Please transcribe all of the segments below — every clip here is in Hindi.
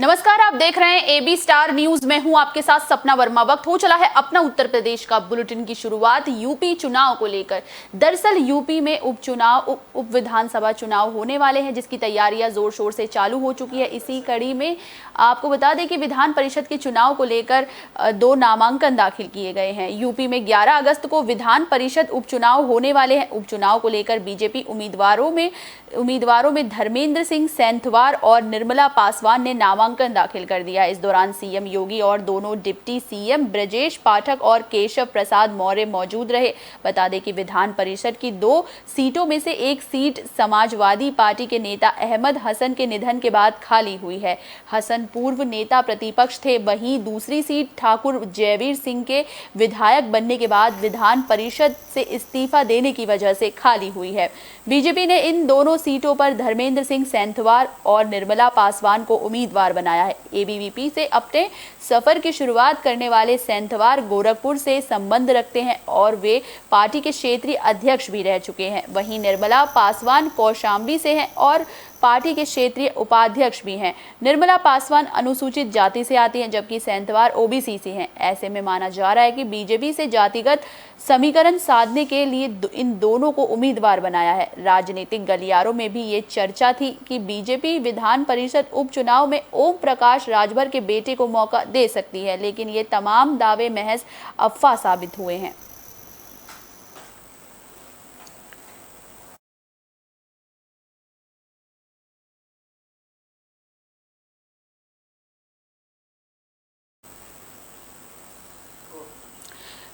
नमस्कार, आप देख रहे हैं एबी स्टार न्यूज। मैं हूं आपके साथ सपना वर्मा। वक्त हो चला है अपना उत्तर प्रदेश का बुलेटिन की शुरुआत यूपी चुनाव को लेकर। दरअसल यूपी में उप विधानसभा चुनाव होने वाले हैं, जिसकी तैयारियां जोर शोर से चालू हो चुकी है। इसी कड़ी में आपको बता दें कि विधान परिषद के चुनाव को लेकर 2 नामांकन दाखिल किए गए हैं। यूपी में 11 अगस्त को विधान परिषद उपचुनाव होने वाले हैं। उपचुनाव को लेकर बीजेपी उम्मीदवारों में धर्मेंद्र सिंह सेंथवार और निर्मला पासवान ने नामांकन दाखिल कर दिया। इस दौरान सीएम योगी और दोनों डिप्टी सीएम ब्रजेश पाठक और केशव प्रसाद मौर्य मौजूद रहे। बता दें कि विधान परिषद की 2 सीटों में से एक सीट समाजवादी पार्टी के नेता अहमद हसन के निधन के बाद खाली हुई है। हसन पूर्व नेता प्रतिपक्ष थे। वहीं दूसरी सीट ठाकुर जयवीर सिंह के विधायक बनने के बाद विधान परिषद से इस्तीफा देने की वजह से खाली हुई है। बीजेपी ने इन दोनों सीटों पर धर्मेंद्र सिंह सेंथवार और निर्मला पासवान को उम्मीदवार बनाया है। एबीवीपी से अपने सफर की शुरुआत करने वाले सेंथवार गोरखपुर से संबंध रखते हैं और वे पार्टी के क्षेत्रीय अध्यक्ष भी रह चुके हैं। वहीं निर्मला पासवान कौशाम्बी से हैं और पार्टी के क्षेत्रीय उपाध्यक्ष भी हैं। निर्मला पासवान अनुसूचित जाति से आती हैं, जबकि सेंथवार ओबीसी से हैं। ऐसे में माना जा रहा है कि बीजेपी से जातिगत समीकरण साधने के लिए इन दोनों को उम्मीदवार बनाया है। राजनीतिक गलियारों में भी ये चर्चा थी कि बीजेपी विधान परिषद उपचुनाव में ओम प्रकाश राजभर के बेटे को मौका दे सकती है, लेकिन ये तमाम दावे महज अफवाह साबित हुए हैं।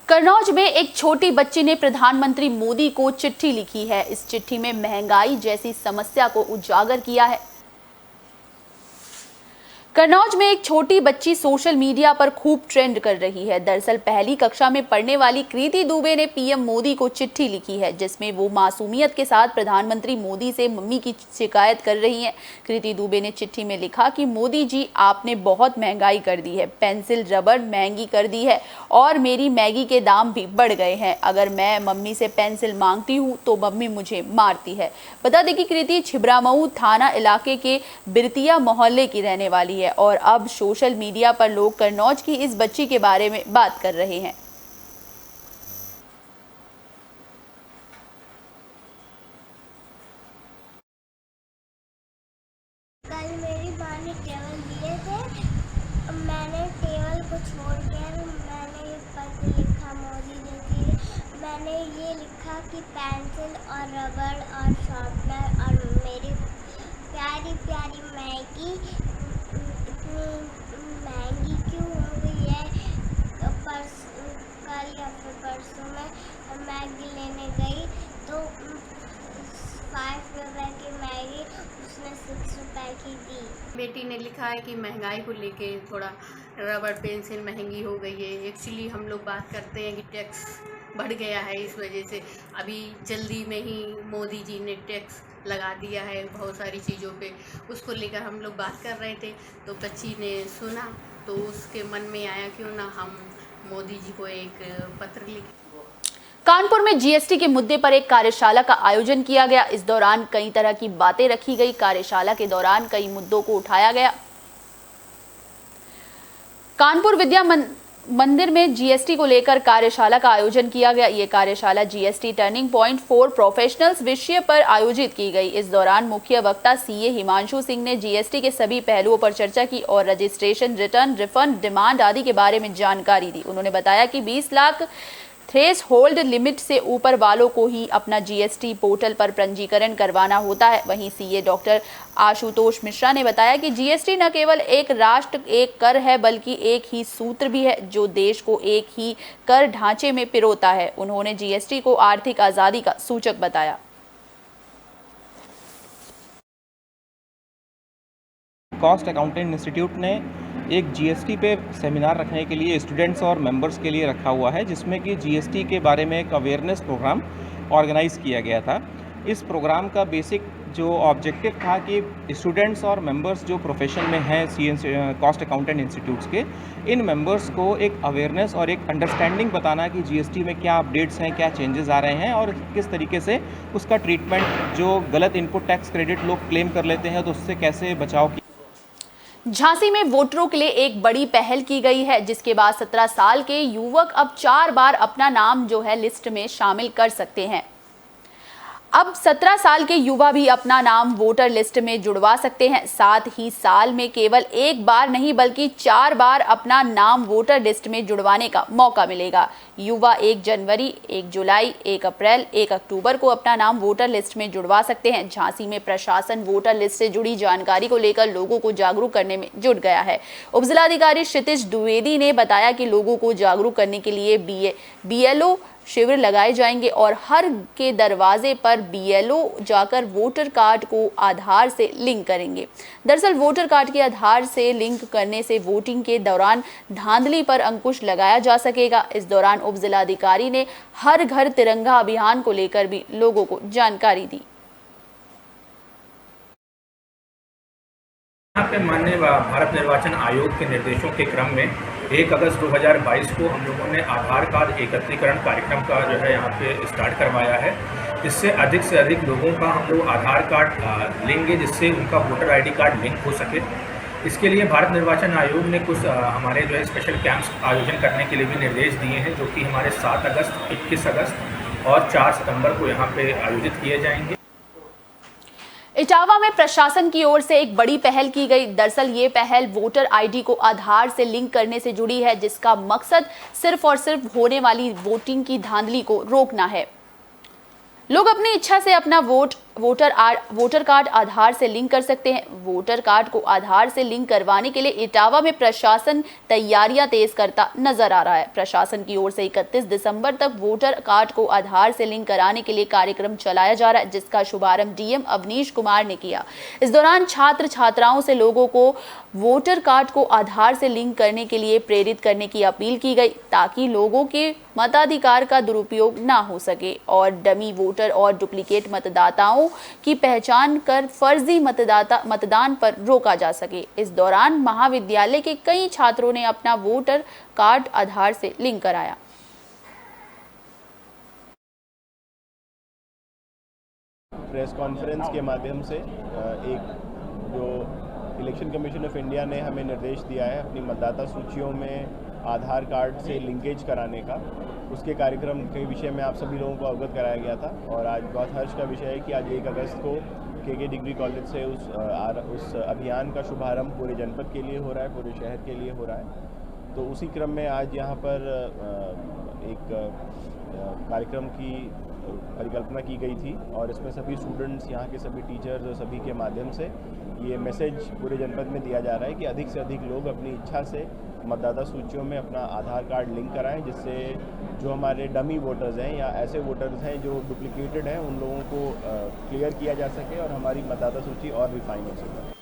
कन्नौज में एक छोटी बच्ची ने प्रधानमंत्री मोदी को चिट्ठी लिखी है। इस चिट्ठी में महंगाई जैसी समस्या को उजागर किया है। कन्नौज में एक छोटी बच्ची सोशल मीडिया पर खूब ट्रेंड कर रही है। दरअसल पहली कक्षा में पढ़ने वाली कृति दुबे ने पीएम मोदी को चिट्ठी लिखी है, जिसमें वो मासूमियत के साथ प्रधानमंत्री मोदी से मम्मी की शिकायत कर रही हैं। कृति दुबे ने चिट्ठी में लिखा कि मोदी जी, आपने बहुत महंगाई कर दी है, पेंसिल रबड़ महंगी कर दी है और मेरी मैगी के दाम भी बढ़ गए हैं। अगर मैं मम्मी से पेंसिल मांगती हूँ तो मम्मी मुझे मारती है। बता दें कि कृति छिबरामऊ थाना इलाके के बिरतिया मोहल्ले की रहने वाली है और अब सोशल मीडिया पर लोग कन्नौज की इस बच्ची के बारे में बात कर रहे हैं। कल मेरी माँ ने टेबल दिए थे, मैंने टेबल को छोड़कर मैंने ये पत्र लिखा मोदी जी की। मैंने ये लिखा कि पेंसिल और रबड़ और शार्पनर और मेरी प्यारी प्यारी मैगी इतनी महंगी क्यों हो गई है। कल या फिर परसों में मैगी लेने गई तो 5 रुपए की मैगी उसने 6 रुपए की दी। बेटी ने लिखा है कि महंगाई को लेके थोड़ा रबड़ पेंसिल महंगी हो गई है। एक्चुअली हम लोग बात करते हैं कि टैक्स बढ़ गया है, इस वजह से अभी जल्दी में ही मोदी जी ने टैक्स लगा दिया है बहुत सारी चीज़ों पे। उसको लेकर हम लोग बात कर रहे थे तो बच्ची ने सुना तो उसके मन में आया क्यों ना हम मोदी जी को एक पत्र लिखें। कानपुर में जीएसटी के मुद्दे पर एक कार्यशाला का आयोजन किया गया। इस दौरान कई तरह की बातें रखी गई। कार्यशाला के दौरान कई मुद्दों को उठाया गया। कानपुर विद्या मंदिर में जीएसटी को लेकर कार्यशाला का आयोजन किया गया। ये कार्यशाला GST turning point for professionals विषय पर आयोजित की गई। इस दौरान मुख्य वक्ता सीए हिमांशु सिंह ने जीएसटी के सभी पहलुओं पर चर्चा की और रजिस्ट्रेशन, रिटर्न, रिफंड, डिमांड आदि के बारे में जानकारी दी। उन्होंने बताया कि 20 लाख थ्रेश होल्ड लिमिट से ऊपर वालों को ही अपना जीएसटी पोर्टल पर पंजीकरण करवाना होता है। वहीं सीए डॉक्टर आशुतोष मिश्रा ने बताया कि जीएसटी न केवल एक राष्ट्र एक कर है, बल्कि एक ही सूत्र भी है जो देश को एक ही कर ढांचे में पिरोता है। उन्होंने जीएसटी को आर्थिक आजादी का सूचक बताया। कॉस्ट अकाउंटेंट इंस्टीट्यूट ने एक जीएसटी पे सेमिनार रखने के लिए स्टूडेंट्स और मेंबर्स के लिए रखा हुआ है, जिसमें कि जीएसटी के बारे में एक अवेयरनेस प्रोग्राम ऑर्गेनाइज़ किया गया था। इस प्रोग्राम का बेसिक जो ऑब्जेक्टिव था कि स्टूडेंट्स और मेंबर्स जो प्रोफेशन में हैं कॉस्ट अकाउंटेंट इंस्टीट्यूट्स के, इन मेंबर्स को एक अवेयरनेस और एक अंडरस्टैंडिंग बताना कि जीएसटी में क्या अपडेट्स हैं, क्या चेंजेस आ रहे हैं और किस तरीके से उसका ट्रीटमेंट, जो गलत इनपुट टैक्स क्रेडिट लोग क्लेम कर लेते हैं तो उससे कैसे बचाव झांसी में वोटरों के लिए एक बड़ी पहल की गई है, जिसके बाद 17 साल के युवक अब 4 बार अपना नाम जो है लिस्ट में शामिल कर सकते हैं। अब 17 साल के युवा भी अपना नाम वोटर लिस्ट में जुड़वा सकते हैं। साथ ही साल में केवल एक बार नहीं बल्कि 4 बार अपना नाम वोटर लिस्ट में जुड़वाने का मौका मिलेगा। युवा 1 जनवरी, 1 जुलाई, 1 अप्रैल, 1 अक्टूबर को अपना नाम वोटर लिस्ट में जुड़वा सकते हैं। झांसी में प्रशासन वोटर लिस्ट से जुड़ी जानकारी को लेकर लोगों को जागरूक करने में जुट गया है। उपजिलाधिकारी क्षितिज द्विवेदी ने बताया कि लोगों को जागरूक करने के लिए BLO शिविर लगाए जाएंगे और हर के दरवाजे पर BLO जाकर वोटर कार्ड को आधार से लिंक करेंगे। दरअसल वोटर कार्ड के आधार से लिंक करने से वोटिंग के दौरान धांधली पर अंकुश लगाया जा सकेगा। इस दौरान उपजिलाधिकारी ने हर घर तिरंगा अभियान को लेकर भी लोगों को जानकारी दी। यहाँ पे माननीय भारत निर्वाचन आयोग के निर्देशों के क्रम में 1 अगस्त 2022 को हम लोगों ने आधार कार्ड एकत्रीकरण कार्यक्रम का जो है यहाँ पे स्टार्ट करवाया है। इससे अधिक लोगों का हम लोग आधार कार्ड लेंगे, जिससे उनका वोटर ID कार्ड लिंक हो सके। इसके लिए भारत निर्वाचन आयोग ने कुछ हमारे जो है स्पेशल कैंप्स आयोजन करने के लिए भी निर्देश दिए हैं, जो कि हमारे 7 अगस्त, 21 अगस्त और 4 सितंबर को यहाँ पे आयोजित किए जाएंगे। इटावा में प्रशासन की ओर से एक बड़ी पहल की गई। दरअसल ये पहल वोटर ID को आधार से लिंक करने से जुड़ी है, जिसका मकसद सिर्फ और सिर्फ होने वाली वोटिंग की धांधली को रोकना है। लोग अपनी इच्छा से अपना वोटर कार्ड आधार से लिंक कर सकते हैं। वोटर कार्ड को आधार से लिंक करवाने के लिए इटावा में प्रशासन तैयारियां तेज करता नजर आ रहा है। प्रशासन की ओर से 31 दिसंबर तक वोटर कार्ड को आधार से लिंक कराने के लिए कार्यक्रम चलाया जा रहा है, जिसका शुभारंभ DM अवनीश कुमार ने किया। इस दौरान छात्र छात्राओं से लोगों को वोटर कार्ड को आधार से लिंक करने के लिए प्रेरित करने की अपील की गई, ताकि लोगों के मताधिकार का दुरुपयोग ना हो सके और डमी वोटर और डुप्लीकेट मतदाताओं की पहचान कर फर्जी मतदान पर रोका जा सके। इस दौरान महाविद्यालय के कई छात्रों ने अपना वोटर कार्ड आधार से लिंक कराया। प्रेस कॉन्फ्रेंस के माध्यम से एक जो इलेक्शन कमीशन ऑफ इंडिया ने हमें निर्देश दिया है अपनी मतदाता सूचियों में आधार कार्ड से लिंकेज कराने का, उसके कार्यक्रम के विषय में आप सभी लोगों को अवगत कराया गया था। और आज बहुत हर्ष का विषय है कि आज 1 अगस्त को KK डिग्री कॉलेज से उस अभियान का शुभारंभ पूरे जनपद के लिए हो रहा है, पूरे शहर के लिए हो रहा है। तो उसी क्रम में आज यहाँ पर एक कार्यक्रम की परिकल्पना की गई थी और इसमें सभी स्टूडेंट्स, यहाँ के सभी टीचर्स और सभी के माध्यम से ये मैसेज पूरे जनपद में दिया जा रहा है कि अधिक से अधिक लोग अपनी इच्छा से मतदाता सूचियों में अपना आधार कार्ड लिंक कराएं, जिससे जो हमारे डमी वोटर्स हैं या ऐसे वोटर्स हैं जो डुप्लीकेटेड हैं, उन लोगों को क्लियर किया जा सके और हमारी मतदाता सूची और भी फाइन हो सके।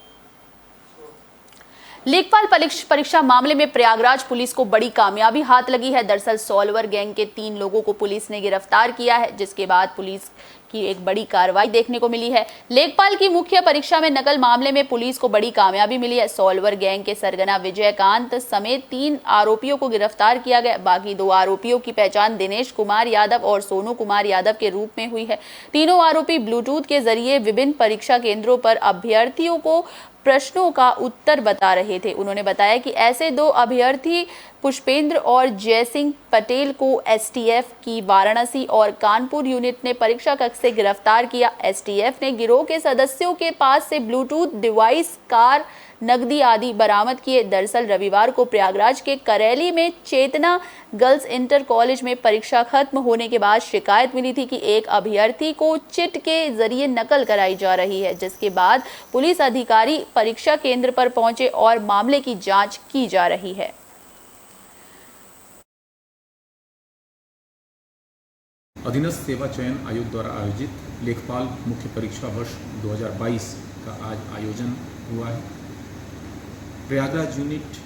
लेखपाल परीक्षा मामले में प्रयागराज पुलिस को बड़ी कामयाबी हाथ लगी है। दरअसल सॉल्वर गैंग के 3 लोगों को पुलिस ने गिरफ्तार किया है, जिसके बाद पुलिस की एक बड़ी कार्रवाई देखने को मिली है। लेखपाल की मुख्य परीक्षा में नकल मामले में पुलिस को बड़ी कामयाबी मिली है। सॉल्वर गैंग के सरगना विजयकांत समेत 3 आरोपियों को गिरफ्तार किया गया। बाकी 2 आरोपियों की पहचान दिनेश कुमार यादव और सोनू कुमार यादव के रूप में हुई है। तीनों आरोपी ब्लूटूथ के जरिए विभिन्न परीक्षा केंद्रों पर अभ्यर्थियों को प्रश्नों का उत्तर बता रहे थे। उन्होंने बताया कि ऐसे 2 अभ्यर्थी पुष्पेंद्र और जयसिंह पटेल को STF की वाराणसी और कानपुर यूनिट ने परीक्षा कक्ष से गिरफ्तार किया। STF ने गिरोह के सदस्यों के पास से ब्लूटूथ डिवाइस, कार, नकदी आदि बरामद किए। दरअसल रविवार को प्रयागराज के करेली में चेतना गर्ल्स इंटर कॉलेज में परीक्षा खत्म होने के बाद शिकायत मिली थी कि एक अभ्यर्थी को चिट के जरिए नकल कराई जा रही है, जिसके बाद पुलिस अधिकारी परीक्षा केंद्र पर पहुंचे और मामले की जांच की जा रही है। अधीनस्थ सेवा चयन आयोग द्वारा आयोजित लेखपाल मुख्य परीक्षा वर्ष 2022 का आज आयोजन हुआ है। प्रयागराज यूनिट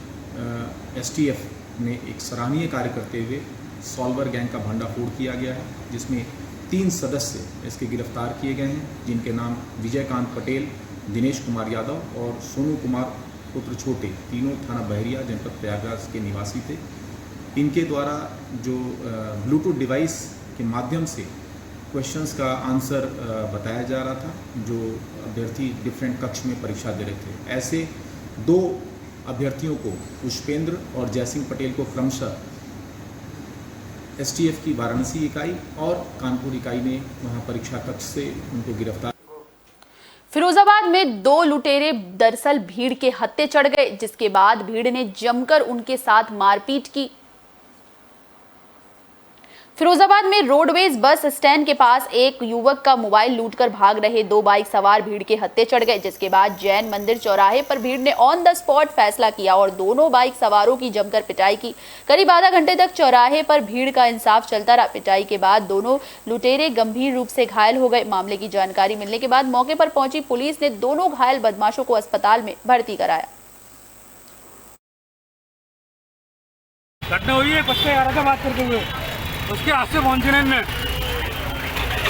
STF ने एक सराहनीय कार्य करते हुए सॉल्वर गैंग का भंडाफोड़ किया गया है, जिसमें 3 सदस्य इसके गिरफ्तार किए गए हैं, जिनके नाम विजयकांत पटेल, दिनेश कुमार यादव और सोनू कुमार पुत्र छोटे, तीनों थाना बहरिया जनपद प्रयागराज के निवासी थे। इनके द्वारा जो ब्लूटूथ डिवाइस के माध्यम से क्वेश्चंस का आंसर बताया जा रहा था, जो अभ्यर्थी डिफरेंट कक्ष में परीक्षा दे रहे थे। ऐसे 2 अभ्यर्थियों को पुष्पेंद्र और जयसिंह पटेल को क्रमशः एसटीएफ की वाराणसी इकाई और कानपुर इकाई ने वहां परीक्षा कक्ष से उनको गिरफ्तार। फिरोजाबाद में 2 लुटेरे दरअसल भीड़ के हत्थे चढ़ गए, जिसके बाद भीड़ ने जमकर उनके साथ मारपीट की। फिरोजाबाद में रोडवेज बस स्टैंड के पास एक युवक का मोबाइल लूटकर भाग रहे 2 बाइक सवार भीड़ के हत्थे चढ़ गए, जिसके बाद जैन मंदिर चौराहे पर भीड़ ने ऑन द स्पॉट फैसला किया और दोनों बाइक सवारों की जमकर पिटाई की। करीब आधा घंटे तक चौराहे पर भीड़ का इंसाफ चलता रहा। पिटाई के बाद दोनों लुटेरे गंभीर रूप से घायल हो गए। मामले की जानकारी मिलने के बाद मौके पर पहुंची पुलिस ने दोनों घायल बदमाशों को अस्पताल में भर्ती कराया। घटना हुई है, बच्चे आ रहा था बात करते हुए, उसके हाथ से फोन छीने में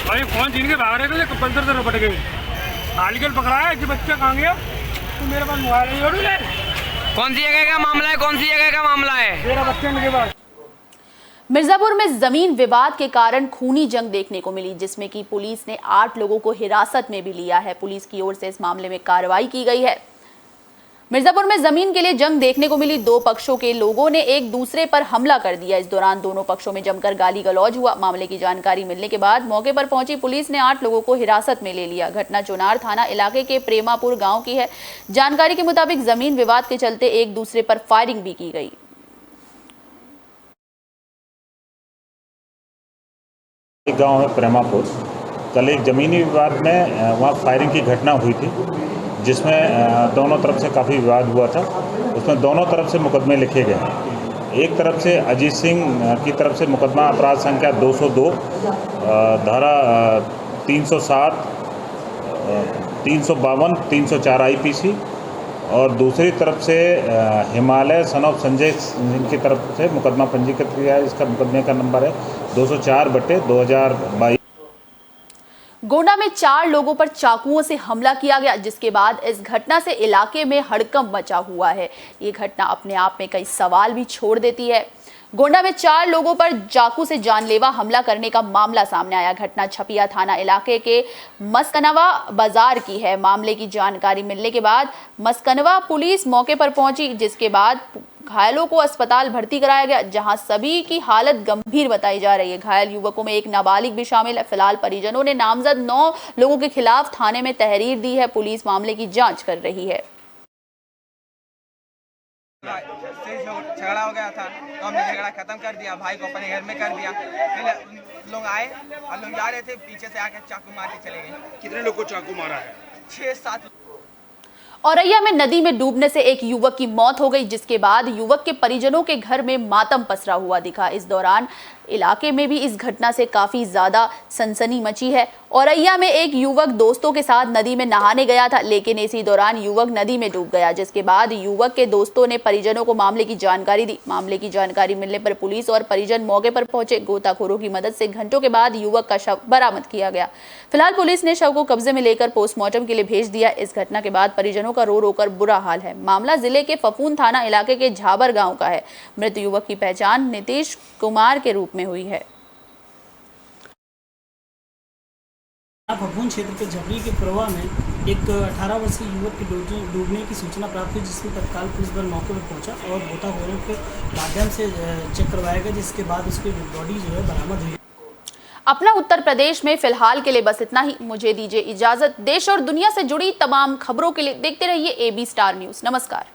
भाई, फोन छीन के भाग रहे थे, कंपल्सर से रपट गए। हालगल पकड़ाया कि बच्चा कहाँ गया, तो मेरे पास मोबाइल है। कौन सी जगह का मामला है, कौन सी जगह का मामला है? मेरा बच्चे के पास। मिर्जापुर में जमीन विवाद के कारण खूनी जंग देखने को मिली, जिसमें कि पुलिस ने 8 लोगों को हिरासत में भी लिया है। पुलिस की ओर से इस मामले में कार्रवाई की गई है। मिर्जापुर में जमीन के लिए जंग देखने को मिली। 2 पक्षों के लोगों ने एक दूसरे पर हमला कर दिया। इस दौरान दोनों पक्षों में जमकर गाली गलौज हुआ। मामले की जानकारी मिलने के बाद मौके पर पहुंची पुलिस ने 8 लोगों को हिरासत में ले लिया। घटना चुनार थाना इलाके के प्रेमापुर गांव की है। जानकारी के मुताबिक जमीन विवाद के चलते एक दूसरे पर फायरिंग भी की गई। गांव है प्रेमापुर, कल एक जमीनी विवाद में वहाँ फायरिंग की घटना हुई थी, जिसमें दोनों तरफ से काफ़ी विवाद हुआ था। उसमें दोनों तरफ से मुकदमे लिखे गए। एक तरफ से अजीत सिंह की तरफ से मुकदमा अपराध संख्या 202 धारा 307, 352, 304 IPC, और दूसरी तरफ से हिमालय सन ऑफ संजय सिंह की तरफ से मुकदमा पंजीकृत किया है। इसका मुकदमे का नंबर है 204/2022। गोंडा में 4 लोगों पर चाकुओं से हमला किया गया, जिसके बाद इस घटना से इलाके में हड़कंप मचा हुआ है। ये घटना अपने आप में कई सवाल भी छोड़ देती है। गोंडा में 4 लोगों पर चाकू से जानलेवा हमला करने का मामला सामने आया। घटना छपिया थाना इलाके के मस्कनवा बाजार की है। मामले की जानकारी मिलने के बाद मस्कनवा पुलिस मौके पर पहुंची, जिसके बाद घायलों को अस्पताल भर्ती कराया गया, जहां सभी की हालत गंभीर बताई जा रही है। घायल युवकों में एक नाबालिग भी शामिल है। फिलहाल परिजनों ने नामजद 9 लोगों के खिलाफ थाने में तहरीर दी है। पुलिस मामले की जांच कर रही है। झगड़ा हो गया था तो हमने झगड़ा खत्म कर दिया, भाई को अपने घर में कर दिया। फिर लोग आए और लोग जा रहे थे, पीछे से आकर चाकू मार के चले गए। कितने लोग को चाकू मारा है? 6-7। औरैया में नदी में डूबने से एक युवक की मौत हो गई, जिसके बाद युवक के परिजनों के घर में मातम पसरा हुआ दिखा। इस दौरान इलाके में भी इस घटना से काफी ज्यादा सनसनी मची है। औरैया में एक युवक दोस्तों के साथ नदी में नहाने गया था, लेकिन इसी दौरान युवक नदी में डूब गया, जिसके बाद युवक के दोस्तों ने परिजनों को मामले की जानकारी दी। मामले की जानकारी मिलने पर पुलिस और परिजन मौके पर पहुंचे। गोताखोरों की मदद से घंटों के बाद युवक का शव बरामद किया गया। फिलहाल पुलिस ने शव को कब्जे में लेकर पोस्टमार्टम के लिए भेज दिया। इस घटना के बाद परिजनों का रो रो कर बुरा हाल है। मामला जिले के फफून थाना इलाके के झाबर गाँव का है। मृत युवक की पहचान नीतीश कुमार के रूप में हुई है। फफून क्षेत्र के झबरी के प्रवाह में एक 18 वर्षीय युवक की डूबने की सूचना प्राप्त हुई, जिसमें तत्काल पुलिस बल मौके पर पहुंचा और गोताखोरों के माध्यम से चेक करवाया गया, जिसके बाद उसकी बॉडी जो है बरामद हुई। अपना उत्तर प्रदेश में फिलहाल के लिए बस इतना ही। मुझे दीजिए इजाजत। देश और दुनिया से जुड़ी तमाम खबरों के लिए देखते रहिए AB स्टार न्यूज़। नमस्कार।